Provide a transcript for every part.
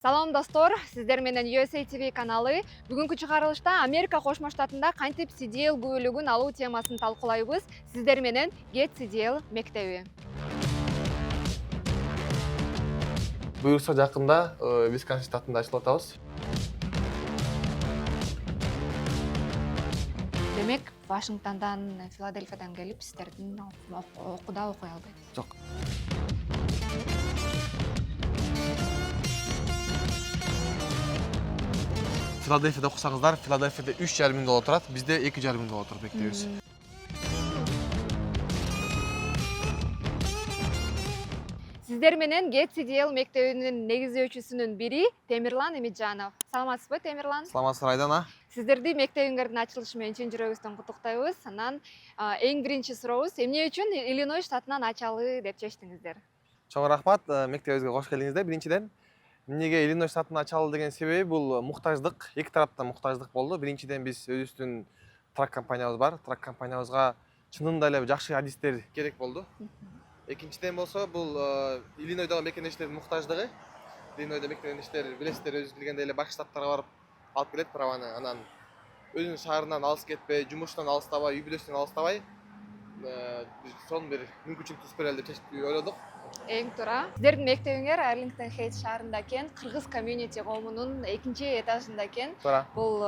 Салам достор, сиздер менен USA TV каналы. Бүгүнкү чыгарылышта Америка Кошмо Штатында кантип CDL күбөлүгүн алуу темасын талкуулайбыз. Сиздер менен Get CDL мектеби. Буюрса жакында Висконсин штатында ачылып атабыз. Демек, Вашингтондан, Филадельфиядан келип сиздердин окууда окуй албайт. Жок. Филадельфияда окусаңыздар, Филадельфияда 3,5 мың доллар турат, бизде 2,5 мың доллар турат мектебибиз. Сиздер менен Get CDL мектебинин негиздөөчүсүнүн бири Темирлан Эмиджанов. Саламатсызбы, Темирлан? Саламатсыздар Айдана. Сиздерди мектебиңердин ачылышы менен чын жүрөгүбүздөн куттуктайбыз. Анан эң биринчи сурообуз, эмне үчүн Иллинойс штатынан ачалы деп чечтиңиздер? Чоң рахмат, мектебибизге кош келиңиздер. Биринчиден, эмнеге Иллинойс штатынан ачалы деген себеби бул муктаждык, эки тараптан муктаждык болду. Биринчиден биз өзүбүздүн трак компаниябыз бар. Трак компаниябызга чынында эле жакшы адистер керек болду. Экинчиден болсо бул Иллинойдогу мекендештердин муктаждыгы. Иллинойдо мекендештер билесиздер, өзүңүз билгендей эле башка штаттарга барып алып келет праваны. Анан өзүнүн шаарынан алыс кетпей, жумушунан алыстабай, үй бүлөсүнөн алыстабай, сонун бир мүмкүнчүлүк түзүп берели деп ойлодук. Эң туура. Сиздердин мектебиңер Арлингтон Хейтс шаарында экен, кыргыз комьюнити коомунун экинчи этажында экен. Туура. Бул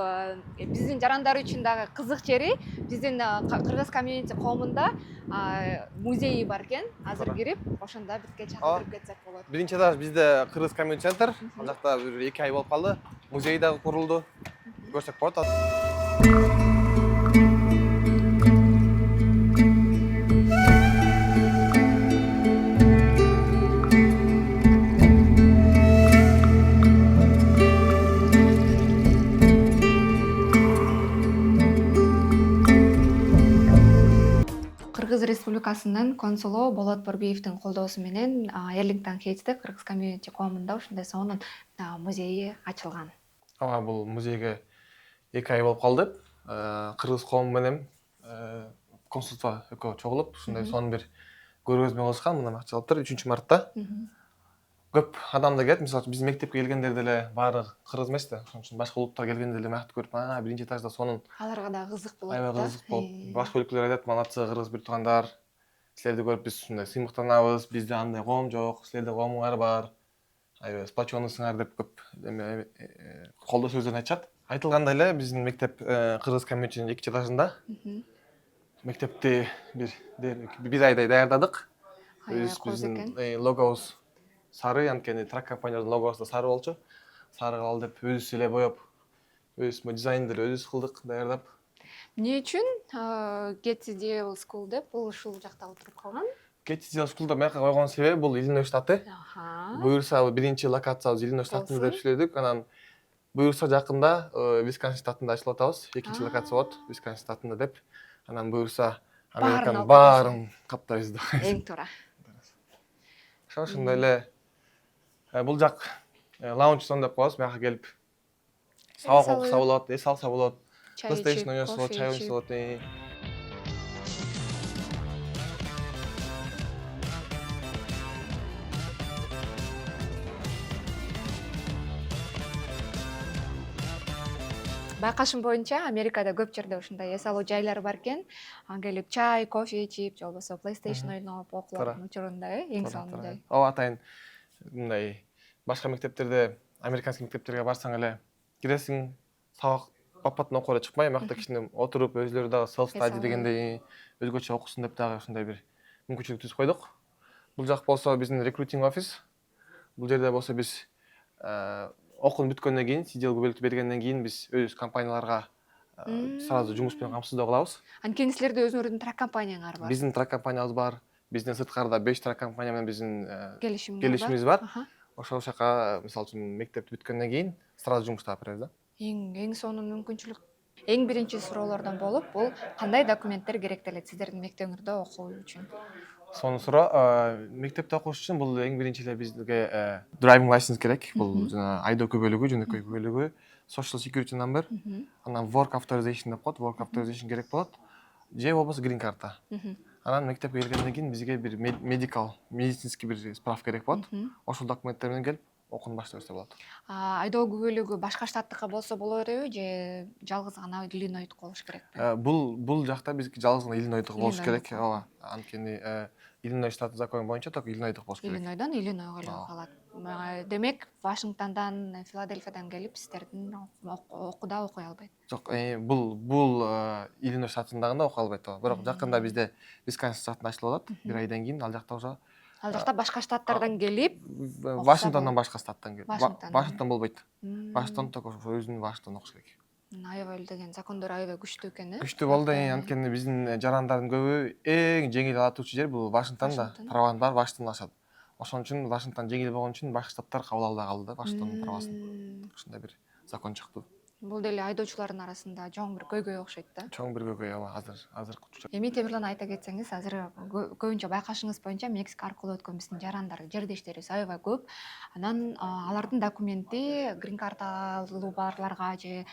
биздин жарандар үчүн дагы кызык жери. Биздин кыргыз комьюнити коомунда музейи бар экен. Азыр кирип, ошондо бизге чакыртып кетсек болот. Биринчи этаж бизде кыргыз комьюнити центр. Ал жакта бир 2 ай болуп калды. Музей дагы курулду. Көрсөк болот. Кыргыз Республикасынын консулу Болот Борбиевдин колдоосу менен Арлингтон Хейтсте кыргыз комьюнити коомунда ушундай сонун музейи ачылган. Ага, бул музейге 2 ай болуп калды. Кыргыз коому менен консулство экөө чогулуп, ушундай сонун бир көргөзмө кылышкан. Мына ачылыптыр 3-мартта. Көп адам да келет. Мисалы биздин мектепке келгендер деле баары кыргыз эмес да. Ошон үчүн башка улуттар келгенде деле мактап көрүп, биринчи этажда сонун. Аларга да кызык болот. Аябай кызык болуп. Башка өлкөлөр айтат, молодцы, кыргыз бир туугандар. Силерди көрүп биз ушундай сыймыктанабыз. Бизде андай коом жок, силерде коомуңар бар. Аябай сплоченныйсыңар деп көп колдоо сөздөрүн айтышат. Айтылгандай эле биздин мектеп кыргыз комьюнитинин экинчи этажында. Мектепти бир айдай даярдадык. Биздин логобуз сары, анткени трак компаниянын логосу да сары болчу. Сары кылалы деп өзүбүз эле боеп, өзүбүз дизайндер өзүбүз кылдык, даярдап. Эмне үчүн Get CDL School деп бул ушул жакта отуруп калган? Get CDL School'да маяка койгон себеби бул Иллинойс штаты. Буюрса биринчи локациябыз Иллинойс штатында деп сүйлөдүк. Анан буюрса жакында Висконсин штатында ачылып атабыз. Экинчи локация болот Висконсин штатында деп. Анан буюрса Американын баарын каптайбыз деп. Эң туура. Ошондой эле бул жак лаунж зон деп коебуз. Маяка келип сабак окуса болот, эс алса болот, PlayStation ойносо болот, чай ойносо болот. Байкашым боюнча Америкада көп жерде ушундай эс алуу жайлары бар экен. Келип чай, кофе ичип, же болбосо PlayStation ойноп, окуулардын учурунда эң сонун жай. Ооба атайын мындай башка мектептерде, американский мектептерге барсаң эле киресиң, сабак папаттан окуп эле чыкпай, мынакта кичине отуруп, өзүлөрү дагы self study дегендей өзгөчө окусун деп дагы ушундай бир мүмкүнчүлүк түзүп койдук. Бул жак болсо биздин recruiting офис. Бул жерде болсо биз окуун бүткөндөн кийин, CDL күбөлүктү бергенден кийин биз өз компанияларга сразу жумуш менен камсыздоо кылабыз. Анткени силерде өзүңөрдүн трак компанияңар бар. Биздин трак компаниябыз бар. Биздин сырткарда 5 трак компания менен биздин келишимибиз бар. Ошол жака мисалы үчүн мектепти бүткөндөн кийин сразу жумуш таап беребиз да. Эң сонун мүмкүнчүлүк. Эң биринчи суроолордон болуп, бул кандай документтер керектелет сиздердин мектебиңерде окуу үчүн? Сонун суроо. Мектепте окуш үчүн бул эң биринчи эле бизге driving license керек. Бул жана айдоо күбөлүгү, жөнөкөй күбөлүгү, social security number, анан work authorization деп коет. Work authorization керек болот. Же болбосо green карта. Анан мектепке келгенден кийин бизге бир медицинский бир справка керек болот. Ошол документтер менен келип окууну баштап берсе болот. Айдоо күбөлүгү башка штаттыкы болсо болор элеби же жалгыз гана Иллинойдуку болуш керекпи? Бул жакта биздики жалгыз гана Иллинойдуку болуш керек. Иллинойдуку. Ооба. Анткени Иллиной штаты закону боюнча только Иллинойдуку болуш керек. Иллинойдон Иллинойго эле Ооба. калат. Демек, Вашингтондан, Филадельфиядан келип сиздердин окууда окуй албайт. Жок, бул Иллиной штатында гана окуй албайт. Бирок жакында бизде Висконсин штатында ачылып атат. 1 айдан кийин ал жакта уже Ал жакта башка штаттардан келип, Вашингтондон башка штаттан келип. Вашингтондон. Вашингтон болбойт. Вашингтон только өзүнүн Вашингтонун окуш керек. Аябай деген закондор аябай күчтүү экен, Күчтүү болду, анткени биздин жарандардын көбү эң жеңил ала турчу жер бул Вашингтон да. Вашингтон. Праванын баары Вашингтондон ашат. Ошон үчүн Вашингтон жеңил болгон үчүн башка штаттар кабыл албай калды да Вашингтондун правасын. Ушундай бир закон чыкты. Бул деле айдоочулардын арасында жоң бир көйгөй окшойт да. Чоң бир көйгөй азыр. Эми Темирлан айта кетсеңиз, азыр көбүнчө байкашыңыз боюнча Мексика аркылуу өткөн биздин жарандар, жердештерибиз аябай көп. Анан алардын документи грин карталуу барларга же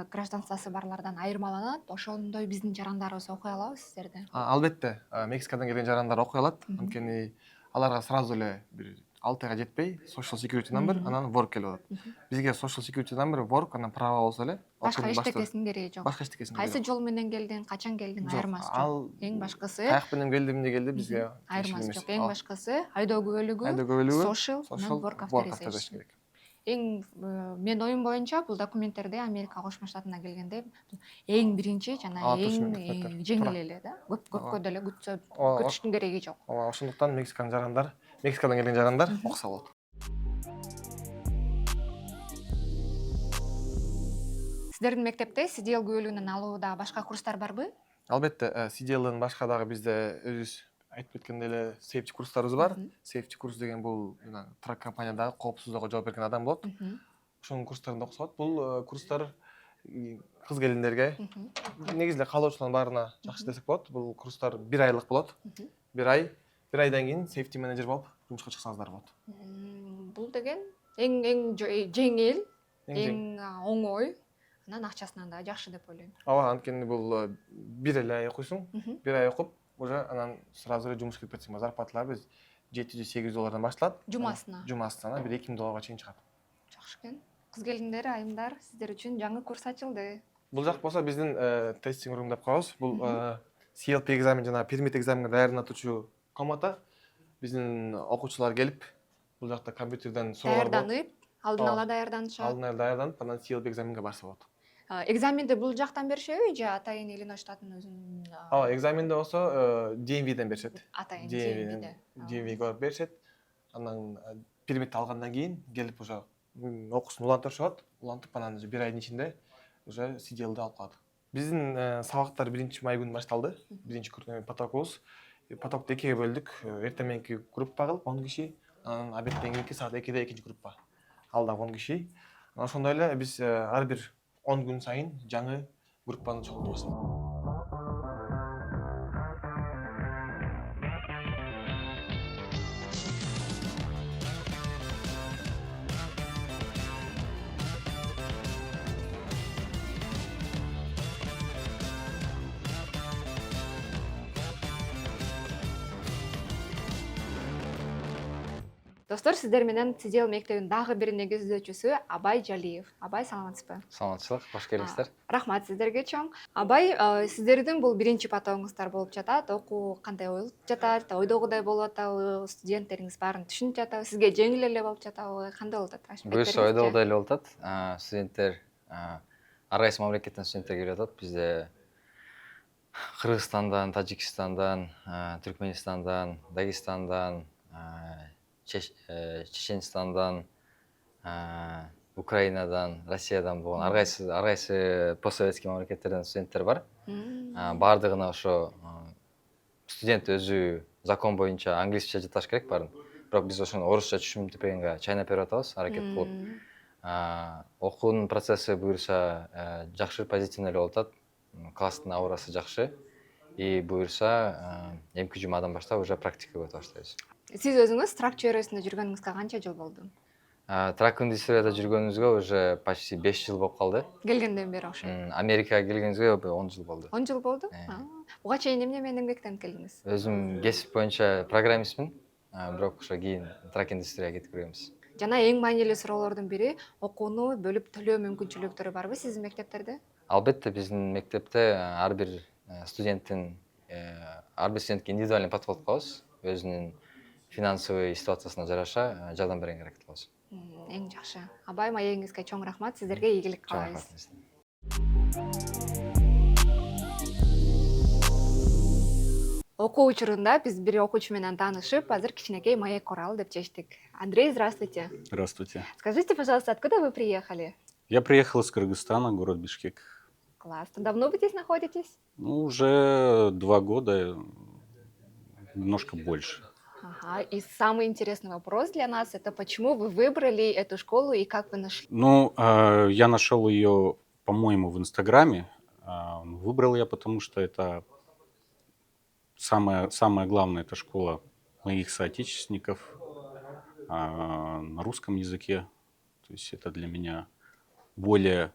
гражданствосы барлардан айырмаланат. Ошондой биздин жарандарыбыз окуй алабы сиздерде? Албетте, Мексикадан келген жарандар окуй алат. Анткени аларга сразу эле бир 6 айга жетпей social security number, анан work келип атат. Бизге social security number, work, анан права болсо эле Башка эчтекесинин кереги жок. Башка эчтекесинин кереги Кайсы жол менен келдиң, качан келдиң, айырмасы Ал жок. Эң башкысы каяк менен келди, эмне келди бизге айырмасы жок. Эң башкысы айдоо күбөлүгү, social, work authorization керек. Эң мен оюм боюнча бул документтерде Америка Кошмо Штатына келгенде эң биринчи жана эң жеңил эле да. Көпкө деле күтүштүн кереги жок. Ооба, ошондуктан Мексикадан келген жарандар окуса болот. Сиздердин мектепте CDL күбөлүгүнөн алууда башка курстар барбы? Албетте, CDL-дын башка дагы бизде өзүбүз айтып кеткендей эле safety курстарыбыз бар. Safety курс деген бул трак компаниядагы коопсуздукка жооп берген адам болот. Ошонун курстарында окуса болот. Бул курстар кыз келиндерге, негизи эле каалоочулардын баарына жакшы десек болот. Бул курстар 1 айлык болот. 1 айдан кийин safety менеджер болуп жумушка чыксаңыздар болот. Бул деген эң жеңил, эң оңой, анан акчасынан да жакшы деп ойлойм. Ооба, анткени бул 1 эле ай окуйсуң, 1 ай окуп, уже анан сразу эле жумушка кирип кетсең, зарплаталар биз $700-800 башталат. Жумасына бир $2000 чейин чыгат. Жакшы экен. Кыз келиндер, айымдар, сиздер үчүн жаңы курс ачылды. Бул жак болсо биздин тестинг рум деп коебуз. Бул CLP экзамен жана пермит экзаменге даярданатуучу комната. Биздин окуучулар келип, бул жакта компьютерден суроолор даярданып, алдын ала даярданышат. Алдын ала даярданып, анан CLP экзаменге барса болот. Экзаменди бул жактан беришеби же атайын Иллиной штатынын өзүнүн? Ооба, экзаменди болсо DMV-ден беришет. Атайын DMV-де. DMV-ге барып беришет. Анан пермитти алгандан кийин келип уже окуусун улантырышат. Улантып, анан 1 айдын ичинде уже CDL-ди алып калат. Биздин сабактар 1-май күнү башталды. Биринчи потокубуз. Потокду 2-ге бөлдүк. Эртең мененки группа кылып 10 киши, анан обедтен саат 2-де экинчи группа. Ал да 10 киши. Ошондой эле биз ар бир 10 күн сайын жаңы группаны чогултабыз. Достор, сиздер менен CDL мектебинин дагы бир негиздөөчүсү Абай Жалиев. Абай, саламатсызбы? Саламатчылык, кош келиңиздер. Рахмат сиздерге чоң. Абай, сиздердин бул биринчи потогуңуздар болуп жатат. Окуу кандай болуп жатат? Ойдогудай болуп атабы? Студенттериңиз баарын түшүнүп жатабы? Сизге жеңил эле болуп жатабы? Кандай болуп атат? Буюрса ойдогудай эле болуп атат. Студенттер ар кайсы мамлекеттен студенттер келип атат. Бизде Кыргызстандан, Тажикстандан, Түркменистандан, Дагестандан, Чеченстандан, Украинадан, Россиядан болгон ар кайсы постсоветский мамлекеттерден студенттер бар. Баардыгына ошо студент өзү закон боюнча англисче жаташ керек баарын. Бирок биз ошону орусча түшүндүргөнгө чайнап берип атабыз, аракет кылып. Окуунун процесси буюрса жакшы, позитивный эле болуп атат. Класстын аурасы жакшы. И буюрса эмки жумадан баштап уже практикага өтө баштайбыз. Сиз өзүңүз трак чөйрөсүндө жүргөнүңүзгө канча жыл болду? Трак индустрияда жүргөнүбүзгө уже почти 5 жыл болуп калды. Келгенден бери окшойт. Америкага келгенибизге 10 жыл болду. 10 жыл болду? Буга чейин эмне менен эмгектенип келдиңиз? Өзүм кесип боюнча программистмин, бирок ошо кийин трак индустрияга кетип киргенбиз. Жана эң маанилүү суроолордун бири окууну бөлүп төлөө мүмкүнчүлүктөрү барбы сиздин мектептерде? Албетте биздин мектепте ар бир студенттин ар бир студентке индивидуальный подход кылабыз. Өзүнүн финансовый ситуациясына жараша жардам берген аракет кылабыз. Эң жакшы. Абай маегиңизге чоң рахмат. Сиздерге ийгилик Чоң каалайбыз. рахмат. Окуу учурунда биз бир окуучу менен таанышып, азыр кичинекей маек куралы деп чечтик. Андрей, здравствуйте. Здравствуйте. Скажите, пожалуйста, откуда вы приехали? Я приехал из Кыргызстана, город Бишкек. Классно. Давно вы здесь находитесь? Ну, уже 2 года, немножко больше. Ага. И самый интересный вопрос для нас — это почему вы выбрали эту школу и как вы нашли? Ну, я нашел ее, по-моему, в Инстаграме. Выбрал я, потому что это самое главное, это школа моих соотечественников на русском языке. То есть это для меня более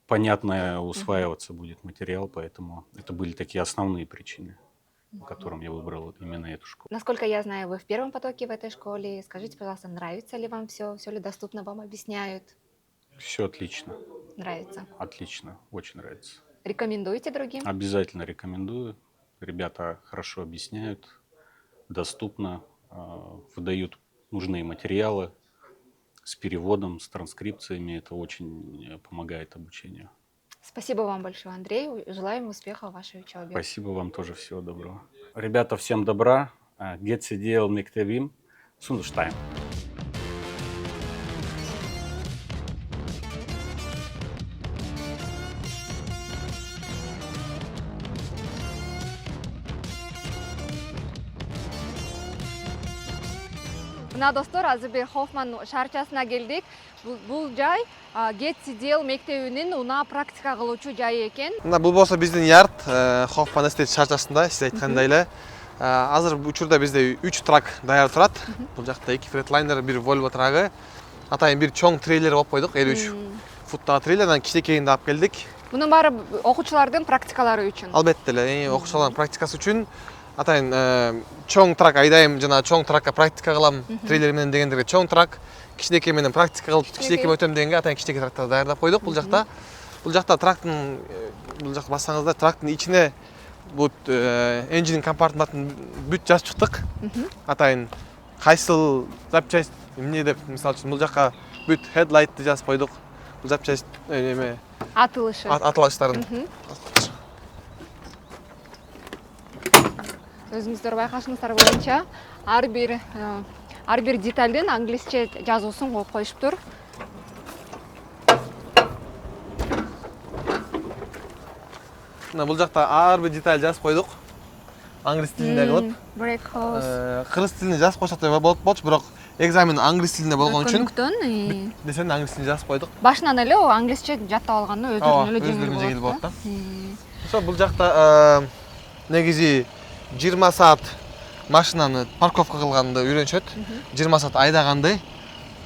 понятно усваиваться будет материал, поэтому это были такие основные причины, по которым я выбрал именно эту школу. Насколько я знаю, вы в первом потоке в этой школе. Скажите, пожалуйста, нравится ли вам все ли доступно вам объясняют? Все отлично, Нравится. отлично, очень нравится. Рекомендуете другим? Обязательно рекомендую. Ребята хорошо объясняют, доступно, выдают нужные материалы с переводом, с транскрипциями. Это очень помогает обучению. Спасибо вам большое, Андрей. Желаем успеха в вашей учебе. Спасибо вам тоже, всего доброго. Ребята, всем добра. Гетсидел Мектебим, Сундуштайм. Мына достор, азыр бир Хофман шаарчасына келдик. Бул жай Гетсидел мектебинин унаа практика кылуучу жайы экен. Мына бул болсо биздин ярд Хофман эстет шаарчасында, сиз айткандай эле. Азыр учурда бизде 3 трак даяр турат. Бул жакта 2 фретлайнер, 1 Volvo трагы. Атайын бир чоң трейлер алып койдук, 53 футтагы трейлер, анан кичинекейин алып келдик. Мунун баары окуучулардын практикалары үчүн. Албетте эле, окуучулардын практикасы үчүн атайын чоң трак айдайм, жана чоң тракка практика кылам, трейлер менен дегендерге чоң трак, кичинекей менен практика кылып, кичинекей өтөм дегенге атайын кичинекей трактарды даярдап койдук бул жакта. Бул жакта трактын, бул жакта бассаңыздар, трактын ичине бут engine компартментин бүт жазып чыктык. Атайын кайсыл запчасть эмне деп, мисалы үчүн бул жакка бүт headlight'ты жазып койдук. Бул запчасть эме Атылышы. атылыштарын. Өзүңүздөр байкашыңыздар боюнча ар бир деталдын англисче жазуусун коюп коюшуптур. Мына бул жакта ар бир деталь жазып койдук. Англис тилинде кылып. Brake hose. Кыргыз тилинде жазып койсок да болчу, бирок экзамен англис тилинде болгон үчүн Өкүндүктөн десем англис тилинде жазып койдук. башынан эле англисче жаттап алганда өздөрүнө эле жеңил болот да. Ошо бул жакта негизи 20 саат машинаны парковка кылганды үйрөнүшөт. 20 саат айдаганды.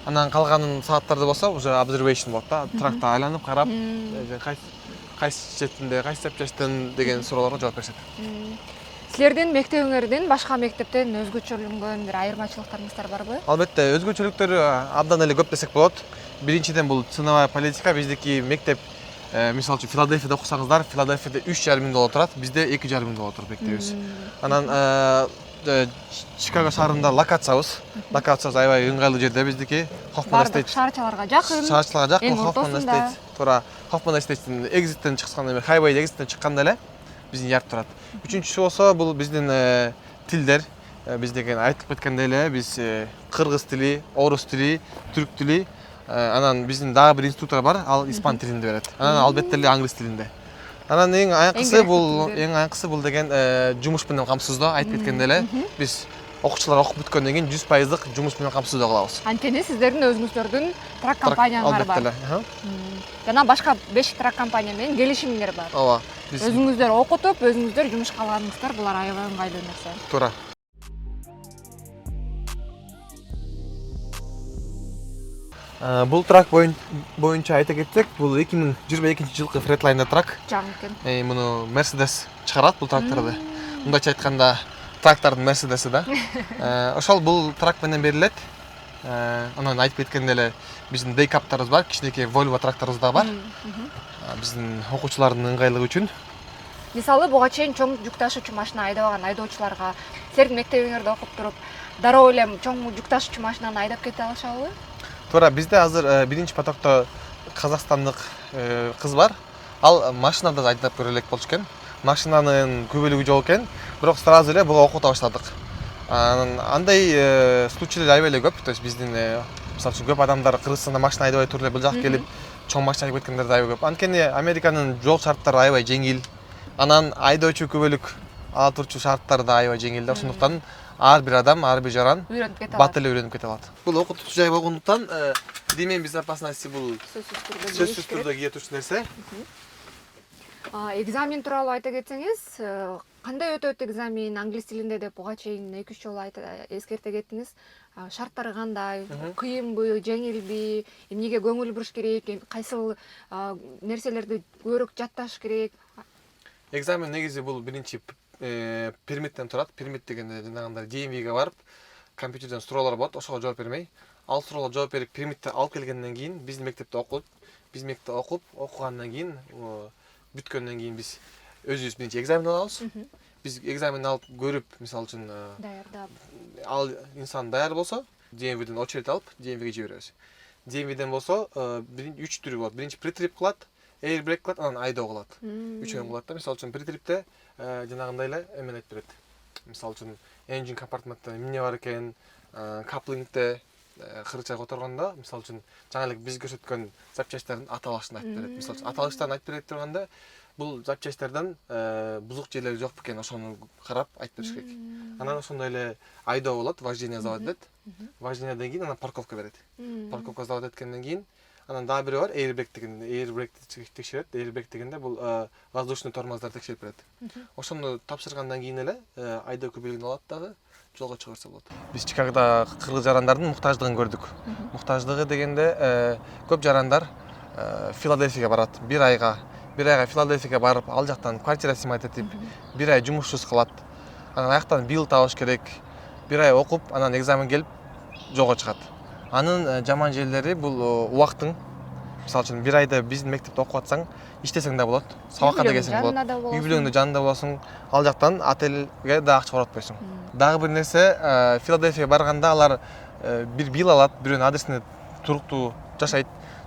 Анан калганын сааттарды болсо уже observation болот да. Тракты айланып карап, кайсы четинде, кайсы запчастьтен деген суроолорго жооп беришет. Силердин мектебиңердин башка мектептен өзгөчөлөнгөн бир айырмачылыктарыңыздар барбы? Албетте, өзгөчөлүктөрү абдан эле көп десек болот. Биринчиден бул ценовая политика. Биздики мектеп, мисалы үчүн Филадельфияда окусаңыздар, Филадельфияда $3,500 турат, бизде $2,500 турат мектебибиз. Анан Чикаго шаарында локациябыз. Локациябыз аябай ыңгайлуу жерде биздики. Хофман эстейт. Шаарчаларга жакын. Шаарчаларга жакын, Эң Хофман ортосунда. эстейт. Туура, Хофман эстейттин экзиттен чыкканда, хайвей экзиттен чыкканда эле биздин ярд турат. Үчүнчүсү болсо бул биздин тилдер. Биз деген айтып кеткендей эле биз кыргыз тили, орус тили, түрк тили, анан биздин дагы бир инструктор бар, ал испан тилинде берет. Анан албетте эле англис тилинде. Анан эң аянкысы бул деген жумуш менен камсыздоо, айтып кеткендей эле биз окуучулар окуп бүткөндөн кийин 100% жумуш менен камсыздоо кылабыз. Антени сиздердин өзүңүздөрдүн трак компаниялар бар. Албетте эле. Жана башка 5 трак компания менен келишимиңер бар. Ооба. Өзүңүздөр окутуп, өзүңүздөр жумушка алганыңыздар, булар аябай ыңгайлуу нерсе. Туура. Бул трак боюнча айта кетсек, бул 2022-жылкы Freightliner трак. Жаңы экен. Муну Mercedes чыгарат бул тракторду. Мындайча айтканда, трактардын Mercedes'i да. Ошол бул трак менен берилет. Анан айтып кеткенде эле биздин дейкаптарыбыз бар, кичинекей Volvo тракторубуз да бар. Биздин окуучулардын ыңгайлыгы үчүн. Мисалы буга чейин чоң жүк ташуучу машина айдабаган айдоочуларга силердин мектебиңерде окуп туруп дароо эле чоң жүк ташуучу машинаны айдап кете алышабы? Туура, бизде азыр биринчи потокто казакстандык кыз бар. Ал машинада айдап көрө элек болчу экен. Машинанын көбөлүгү жок экен, бирок сразу эле буга окута баштадык. Андай случайлар аябай эле көп. То есть биздин мисалы үчүн көп адамдар Кыргызстанда машина айдабай туруп эле бул жака келип чоң машина айдап кеткендер да аябай көп. Анткени Американын жол шарттары аябай жеңил. Анан айдоочу көбөлүк ала турчу шарттары да аябай жеңил да. Ошондуктан ар бир адам, ар бир жаран Үйрөнүп кете алат. бат эле үйрөнүп кете алат. Бул окутуучу жай болгондуктан демен безопасности бул сөзсүз түрдө кие турчу нерсе. Экзамен тууралуу айта кетсеңиз, кандай өтөт экзамен англис тилинде деп буга чейин 2-3 жолу эскерте кеттиңиз. Шарттары кандай? Кыйынбы, жеңилби? Эмнеге көңүл буруш керек? Кайсыл нерселерди көбүрөөк жатташ керек? Экзамен негизи бул биринчи пермиттен турат. Пермит дегенде жанагындай DMV-ге барып, компьютерден суроолор болот, ошого жооп бермей. Ал суроолорго жооп берип, пермитти алып келгенден кийин биздин мектепте окуп, биз мектепте окугандан кийин бүткөндөн кийин биз өзүбүз биринчи экзамен алабыз. Биз экзамен алып көрүп, мисалы үчүн Даярдап. ал инсан даяр болсо, DMV-ден очередь алып, DMV-ге жиберебиз. DMV-ден болсо, 3 түрү болот. Биринчи притрип кылат, airbreak кылат, анан айдоо кылат. Үчөөн кылат да. Мисалы үчүн притрипте жанагындай эле эмен айтып берет. Мисалы үчүн engine компартментте эмне бар экен, каплингте кырыча которгондо, мисалы үчүн жаңы эле биз көрсөткөн запчастьтардын аталышын айтып берет. Мисалы үчүн аталыштарын айтып берет турганда, бул запчастьтардан бузук жерлери жок бекен, ошону карап айтып бериш керек. Анан ошондой эле айдоо болот, вождение сдавать этет. Вождениеден кийин анан парковка берет. Парковка сдавать эткенден кийин анан дагы бири бар, airbreak дегенде, airbreakти текшерет. Airbreak дегенде бул воздушный тормоздарды текшерип берет. Ошону тапшыргандан кийин эле айдоо көбөлүгүн алат дагы жолго чыга берсе болот. Биз Чикагода кыргыз жарандардын муктаждыгын көрдүк. Муктаждыгы дегенде көп жарандар Филадельфияга барат, бир айга Филадельфияга барып, ал жактан квартира снимать этип, бир ай жумушсуз калат. Анан аяктан бил табыш керек. Бир ай окуп, анан экзамен келип жолго чыгат. Анын жаман жерлери бул убактың. Мисалы үчүн бир айда биздин мектепте окуп атсаң, иштесең да болот, сабакка да келсең болот. Үй бүлөңдө жанында болосуң, ал жактан отельге да акча каратпайсың. Дагы бир нерсе, Филадельфияга барганда алар бир бил алат, бирөөнүн адресине туруктуу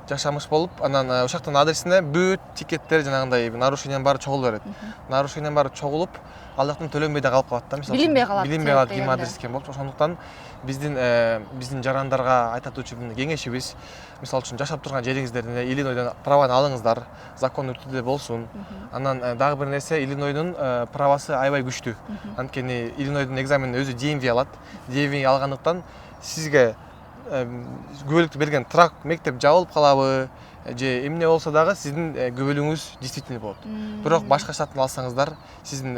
жашамыш болуп, анан ошоктон адресине бүт тикеттер жанагындай нарушениянын баары чогулуп берет. Нарушениянын баары чогулуп, ал жактан төлөнбөй да калып калат да. Билинбей калат ким адрес экен болуп. Ошондуктан биздин жарандарга айтатуучу кеңешибиз, мисалы үчүн жашап турган жериңиздерде Иллинойдон праваны алыңыздар, закон үртүдө болсун. Анан дагы бир нерсе, Иллинойдун правасы аябай күчтүү. Анткени Иллинойдун экзаменин өзү DMV алат. DMV алгандыктан сизге көбөлүктү берген трак мектеп жабылып калабы же эмне болсо дагы сиздин көбөлүгүңүз действительный болот. Бирок башка штаттан алсаңыздар, сиздин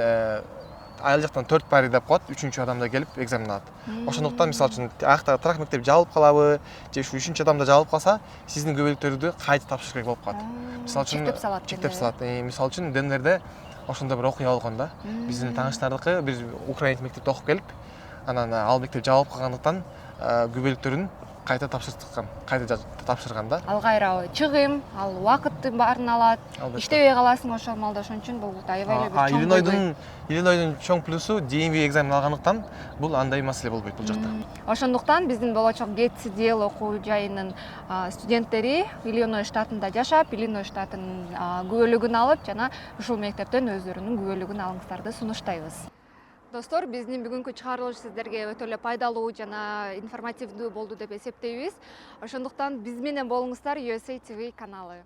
айыл жактан 4 пари деп коет, 3-чү адамда келип экзамен алат. Ошондуктан мисалы үчүн аяктагы трак мектеп жабылып калабы же ушу 3-чү адамда жабылып калса, сиздин көбөлүктөрдү кайта тапшырыш керек болуп калат. Мисалы үчүн чектеп салат. Мисалы үчүн Денверде ошондой бир окуя болгон да. Биздин тааныштардыкы бир украинец мектепте окуп келип, анан ал мектеп жабылып калгандыктан көбөлүктөрүн кайта тапшырган да. Ал кайра чыгым, ал убакыттын баарын алат. Иштебей каласың ошол малда, ошон үчүн бул аябай эле бир чоң. Иллинойдун чоң плюсу DMV экзамен алгандыктан бул андай маселе болбойт бул жакта. Ошондуктан биздин болочок Гетсдейл окуу жайынын студенттери Иллиной штатында жашап, Иллиной штатынын күбөлүгүн алып, жана ушул мектептен өздөрүнүн күбөлүгүн алыңыздарды сунуштайбыз. Достор, биздин бүгүнкү чыгарылыш сиздерге өтө эле пайдалуу жана информативдүү болду деп эсептейбиз. Ошондуктан биз менен болуңуздар USA TV каналы.